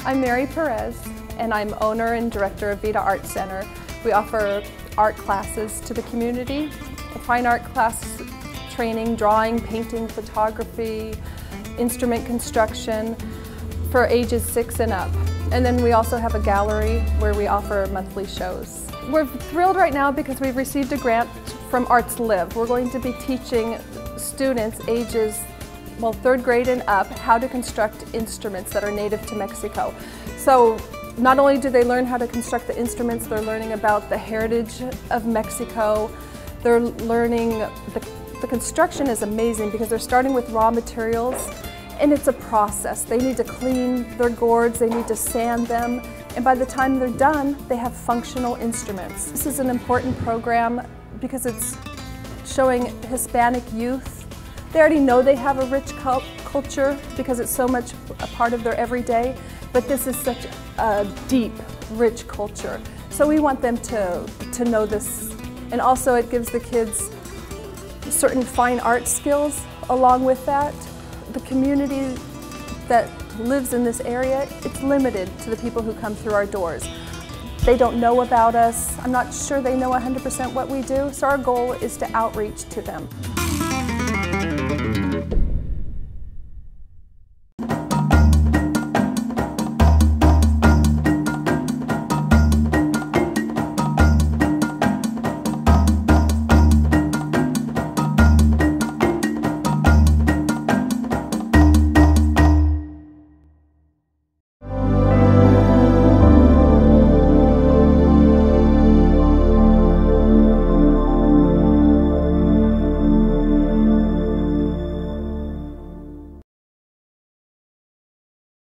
I'm Mary Perez, and I'm owner and director of Vida Art Center. We offer art classes to the community, fine art class training, drawing, painting, photography, instrument construction for ages 6 and up. And then we also have a gallery where we offer monthly shows. We're thrilled right now because we've received a grant from Arts Live. We're going to be teaching students ages 3rd grade and up how to construct instruments that are native to Mexico. So not only do they learn how to construct the instruments, they're learning about the heritage of Mexico. They're learning, the construction is amazing because they're starting with raw materials, and it's a process. They need to clean their gourds, they need to sand them, and by the time they're done, they have functional instruments. This is an important program because it's showing Hispanic youth. They already know they have a rich culture because it's so much a part of their everyday, but this is such a deep, rich culture. So we want them to know this, and also it gives the kids certain fine art skills along with that. The community that lives in this area, it's limited to the people who come through our doors. They don't know about us. I'm not sure they know 100% what we do, so our goal is to outreach to them.